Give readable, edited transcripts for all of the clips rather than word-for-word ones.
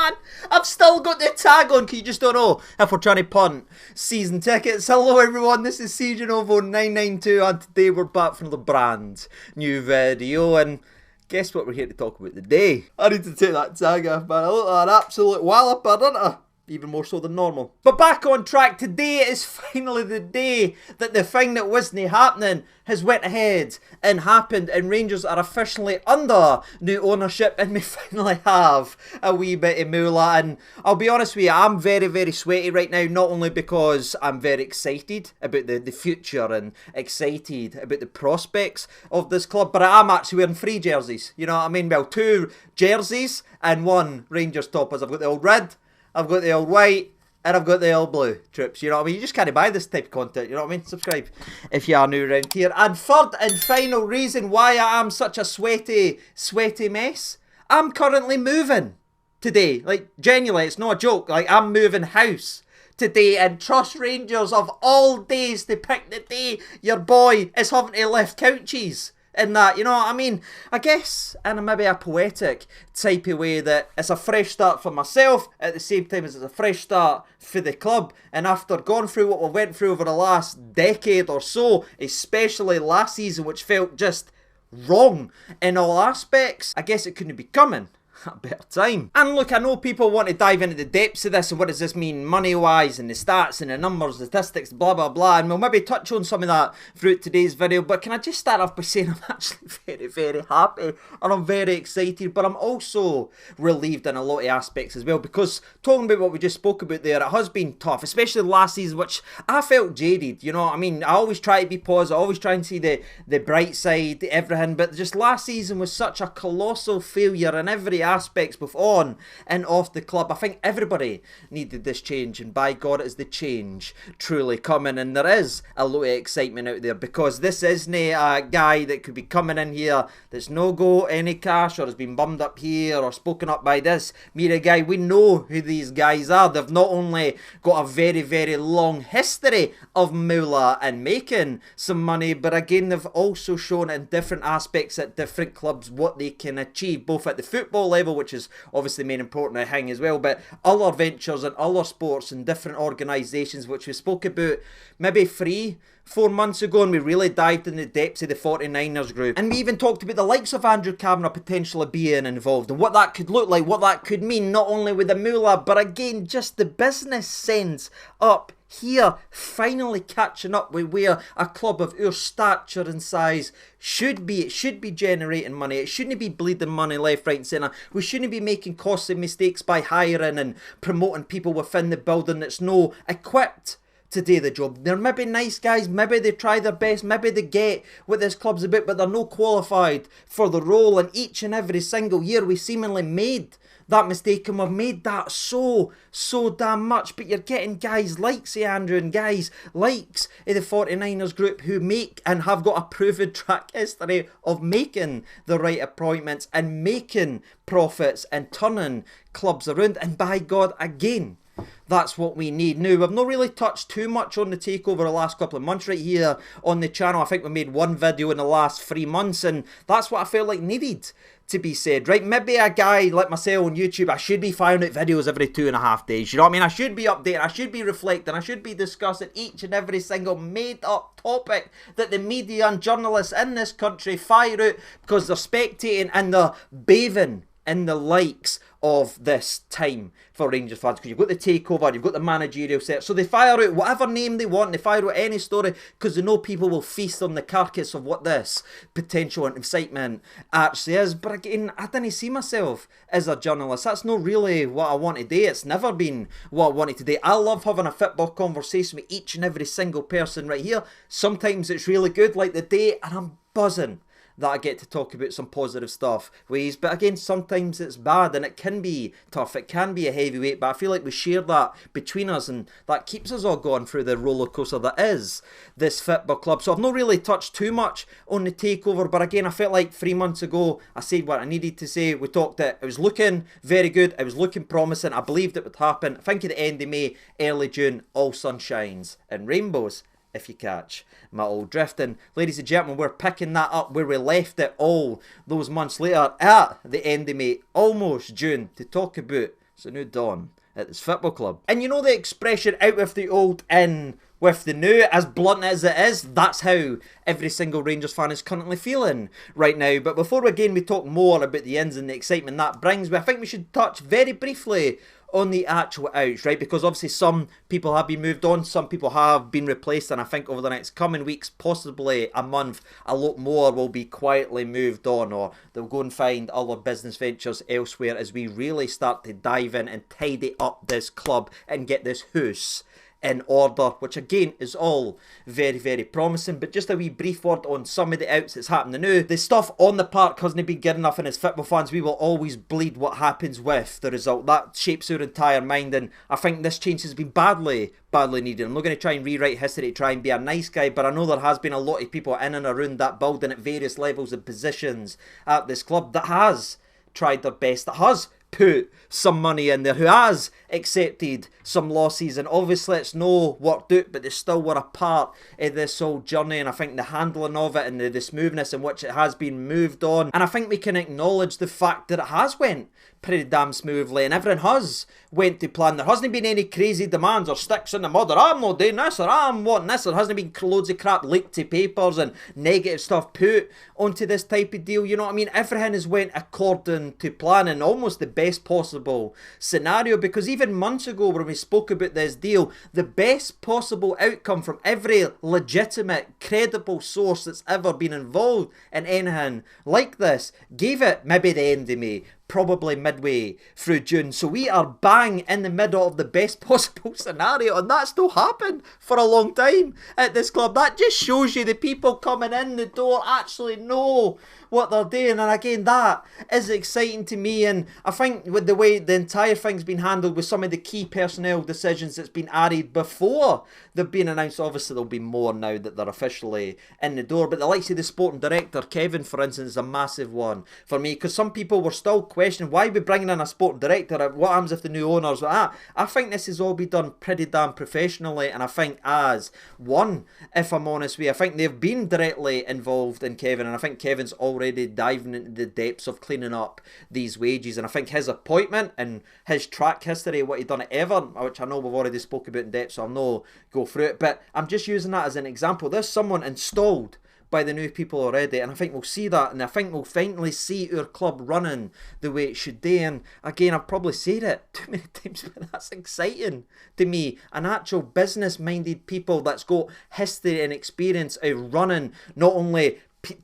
man. I've still got the tag on, because you just don't know if we're trying to punt season tickets. Hello everyone, this is CJNovo992, and today we're back from the brand new video, and guess what we're here to talk about today? I need to take that tag off, man. I look like an absolute walloper, don't I? Even more so than normal. But back on track, today is finally the day that the thing that wasn't happening has went ahead and happened, and Rangers are officially under new ownership, and we finally have a wee bit of moolah. And I'll be honest with you, I'm very, very sweaty right now, not only because I'm very excited about the future and excited about the prospects of this club, but I am actually wearing 3 jerseys, you know what I mean? Well, 2 jerseys and 1 Rangers toppers. I've got the old red, I've got the old white, and I've got the old blue trips, you know what I mean? You just can't buy this type of content, you know what I mean? Subscribe if you are new around here. And third and final reason why I am such a sweaty mess, I'm currently moving today. Like, genuinely, it's not a joke. Like, I'm moving house today, and trust Rangers of all days to pick the day your boy is having to lift couches in that, you know what I mean? I guess in maybe a poetic type of way that it's a fresh start for myself at the same time as it's a fresh start for the club. And after going through what we went through over the last decade or so, especially last season, which felt just wrong in all aspects, I guess it couldn't be coming at a better time. And look, I know people want to dive into the depths of this and what does this mean money wise and the stats and the numbers, the statistics, blah blah blah, and we'll maybe touch on some of that throughout today's video. But can I just start off by saying I'm actually very, very happy and I'm very excited, but I'm also relieved in a lot of aspects as well, because talking about what we just spoke about there, it has been tough, especially last season, which I felt jaded, you know what I mean? I always try to be positive, I always try and see the bright side, everything, but just last season was such a colossal failure in every aspects, both on and off the club. I think everybody needed this change, and by God, is the change truly coming. And there is a lot of excitement out there, because this isn't a guy that could be coming in here that's no go any cash, or has been bummed up here or spoken up by this media guy. We know who these guys are. They've not only got a very, very long history of moolah and making some money, but again, they've also shown in different aspects at different clubs what they can achieve, both at the football level, which is obviously the main important thing as well, but other ventures and other sports and different organisations, which we spoke about maybe 3-4 months ago, and we really dived in the depths of the 49ers group, and we even talked about the likes of Andrew Kavanagh potentially being involved and what that could look like, what that could mean, not only with the moolah, but again, just the business sense up here finally catching up with where a club of our stature and size should be. It should be generating money. It shouldn't be bleeding money left, right and centre. We shouldn't be making costly mistakes by hiring and promoting people within the building that's no equipped to do the job. They're maybe nice guys, maybe they try their best, maybe they get what this club's about, but they're no qualified for the role. And each and every single year we seemingly made that mistake, and we've made that so damn much. But you're getting guys like, say, Andrew, and guys likes the 49ers group who make and have got a proven track history of making the right appointments and making profits and turning clubs around. And by God, again, that's what we need. Now, we've not really touched too much on the takeover the last couple of months right here on the channel. I think we made 1 video in the last 3 months, and that's what I felt like needed to be said, right? Maybe a guy like myself on YouTube, I should be firing out videos every 2.5 days, you know what I mean? I should be updating, I should be reflecting, I should be discussing each and every single made up topic that the media and journalists in this country fire out, because they're spectating and they're bathing in the likes of this time for Rangers fans, because you've got the takeover, you've got the managerial set, so they fire out whatever name they want, they fire out any story, because they know people will feast on the carcass of what this potential incitement actually is. But again, I didn't see myself as a journalist. That's not really what I want to do. It's never been what I wanted to do. I love having a football conversation with each and every single person right here. Sometimes it's really good, like the day, and I'm buzzing that I get to talk about some positive stuff ways, but again, sometimes it's bad and it can be tough, it can be a heavyweight, but I feel like we share that between us, and that keeps us all going through the roller coaster that is this football club. So I've not really touched too much on the takeover, but again, I felt like 3 months ago I said what I needed to say. We talked it was looking very good, it was looking promising, I believed it would happen. I think at the end of May, early June, all sunshines and rainbows, if you catch my old drifting. Ladies and gentlemen, we're picking that up where we left it all those months later at the end of May, almost June, to talk about It's a new dawn at this football club. And you know the expression, out with the old, in with the new, as blunt as it is, that's how every single Rangers fan is currently feeling right now. But before we talk more about the ins and the excitement that brings, I think we should touch very briefly on the actual outs, right? Because obviously some people have been moved on, some people have been replaced, and I think over the next coming weeks, possibly a month, a lot more will be quietly moved on, or they'll go and find other business ventures elsewhere as we really start to dive in and tidy up this club and get this house in order, which again is all very, very promising. But just a wee brief word on some of the outs that's happening now. The stuff on the park hasn't been good enough, and as football fans we will always bleed what happens with the result. That shapes our entire mind, and I think this change has been badly needed. I'm not going to try and rewrite history to try and be a nice guy, but I know there has been a lot of people in and around that building at various levels and positions at this club that has tried their best, that has put some money in there, who has accepted some losses, and obviously it's no worked out, but they still were a part of this whole journey. And I think the handling of it and the smoothness in which it has been moved on, and I think we can acknowledge the fact that it has went pretty damn smoothly and everything has went to plan. There hasn't been any crazy demands or sticks in the mud, or I'm not doing this, or I'm wanting this. There hasn't been loads of crap leaked to papers and negative stuff put onto this type of deal. You know what I mean? Everything has went according to plan, and almost the best possible scenario, because even months ago when we spoke about this deal, the best possible outcome from every legitimate, credible source that's ever been involved in anything like this gave it maybe the end of May, probably midway through June. So we are bang in the middle of the best possible scenario, and that's still happened for a long time at this club. That just shows you the people coming in the door actually know what they're doing, and again, that is exciting to me. And I think with the way the entire thing's been handled, with some of the key personnel decisions that's been added before they've been announced, obviously there'll be more now that they're officially in the door, but the likes of the sporting director, Kevin for instance, is a massive one for me, because some people were still questioning, why are we bringing in a sporting director, what happens if the new owners, I think this has all been done pretty damn professionally, and I think as one, if I'm honest with you, I think they've been directly involved in Kevin, and I think Kevin's already diving into the depths of cleaning up these wages, and I think his appointment and his track history, what he done at Everton, which I know we've already spoke about in depth, so I'll not go through it, but I'm just using that as an example. There's someone installed by the new people already, and I think we'll see that, and I think we'll finally see our club running the way it should do. And again, I've probably said it too many times, but that's exciting to me. An actual business-minded people that's got history and experience of running not only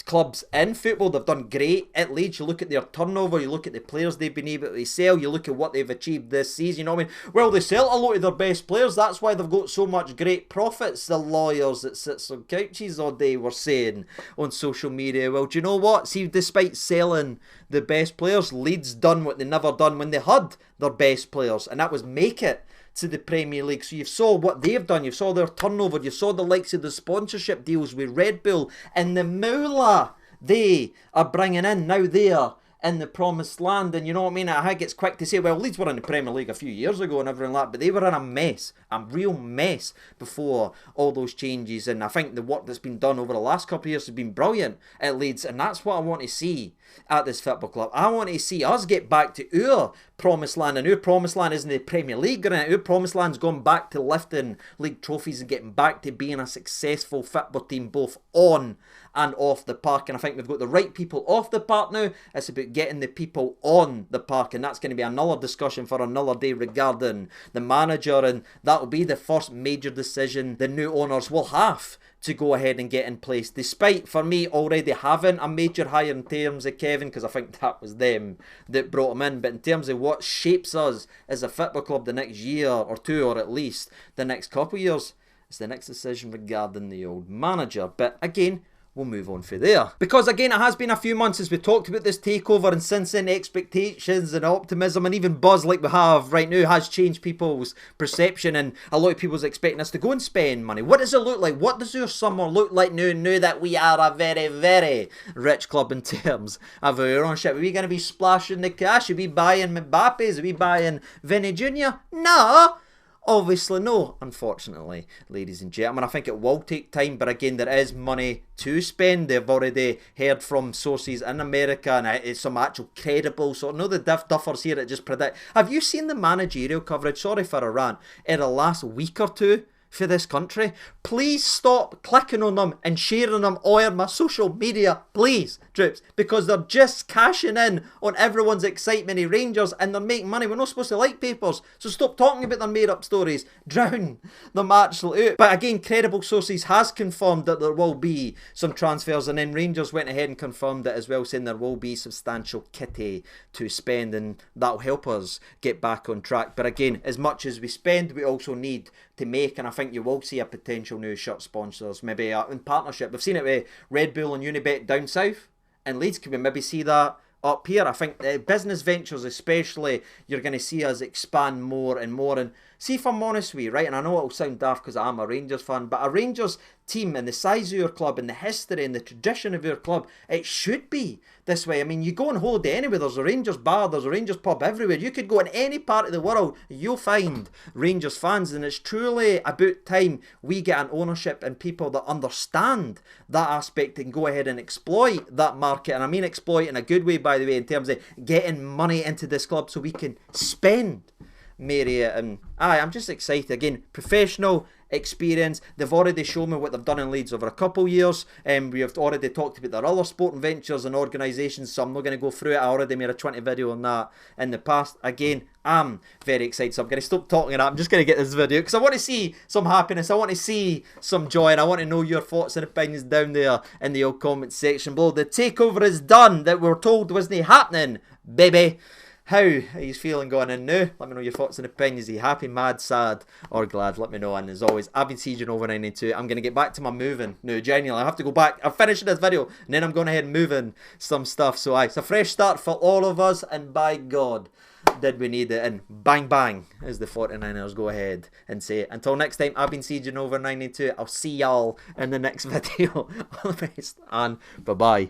clubs in football. They've done great at Leeds. You look at their turnover, you look at the players they've been able to sell, you look at what they've achieved this season. You know what I mean? Well, they sell a lot of their best players, that's why they've got so much great profits. The lawyers that sits on couches all day were saying on social media. Well, do you know what? See, despite selling the best players, Leeds done what they never done when they had their best players, and that was make it to the Premier League. So you saw what they've done, you saw their turnover, you saw the likes of the sponsorship deals with Red Bull, and the moolah they are bringing in now there in the promised land. And you know what I mean? I think it's quick to say, well, Leeds were in the Premier League a few years ago and everything like that, but they were in a mess, a real mess before all those changes. And I think the work that's been done over the last couple of years has been brilliant at Leeds, and that's what I want to see at this football club. I want to see us get back to our promised land, and our promised land isn't the Premier League, and our promised land's gone back to lifting league trophies and getting back to being a successful football team both on and off the park. And I think we've got the right people off the park now. It's about getting the people on the park, and that's going to be another discussion for another day regarding the manager, and that'll be the first major decision the new owners will have to go ahead and get in place, despite for me already having a major hire in terms of Kevin, because I think that was them that brought him in. But in terms of what shapes us as a football club the next year or two, or at least the next couple of years, it's the next decision regarding the old manager. But again, we'll move on from there, because again, it has been a few months since we talked about this takeover, and since then expectations and optimism and even buzz like we have right now has changed people's perception, and a lot of people's expecting us to go and spend money. What does it look like? What does our summer look like now that we are a very, very rich club in terms of our ownership? Are we going to be splashing the cash? Are we buying Mbappe's? Are we buying Vinny Jr.? No. Obviously, no, unfortunately, ladies and gentlemen. I think it will take time, but again, there is money to spend. They've already heard from sources in America, and it's some actual credible sort. No, the duffers here that just predict. Have you seen the managerial coverage? Sorry for a rant. In the last week or two for this country, please stop clicking on them and sharing them on my social media, please, troops, because they're just cashing in on everyone's excitement of Rangers and they're making money. We're not supposed to like papers, so stop talking about their made up stories. Drown them actually out. But again, credible sources has confirmed that there will be some transfers, and then Rangers went ahead and confirmed it as well, saying there will be substantial kitty to spend, and that'll help us get back on track. But again, as much as we spend, we also need to make, and I think you will see a potential new shirt sponsors, maybe in partnership. We've seen it with Red Bull and Unibet down south, and Leeds. Can we maybe see that up here? I think business ventures especially, you're going to see us expand more and more. And see, if I'm honest with you, right, and I know it'll sound daft because I'm a Rangers fan, but a Rangers team and the size of your club and the history and the tradition of your club, it should be this way. I mean, you go on holiday anywhere, there's a Rangers bar, there's a Rangers pub everywhere. You could go in any part of the world, you'll find Rangers fans, and it's truly about time we get an ownership and people that understand that aspect and go ahead and exploit that market. And I mean exploit in a good way, by the way, in terms of getting money into this club so we can spend Marriott. And I'm just excited. Again, professional experience. They've already shown me what they've done in Leeds over a couple of years, and we have already talked about their other sporting ventures and organisations, so I'm not going to go through it. I already made a 20 video on that in the past. Again, I'm very excited, so I'm going to stop talking. I'm just going to get this video because I want to see some happiness, I want to see some joy, and I want to know your thoughts and opinions down there in the old comment section below. The takeover is done that we're told wasn't happening, baby. How are you feeling going in now? Let me know your thoughts and opinions. Are you happy, mad, sad, or glad? Let me know. And as always, I've been Sieging over 92. I'm going to get back to my moving. No, genuinely, I have to go back. I'm finishing this video, and then I'm going ahead and moving some stuff. So it's a fresh start for all of us, and by God, did we need it. And bang, bang, as the 49ers go ahead and say it. Until next time, I've been Sieging over 92. I'll see y'all in the next video. All the best, and bye-bye.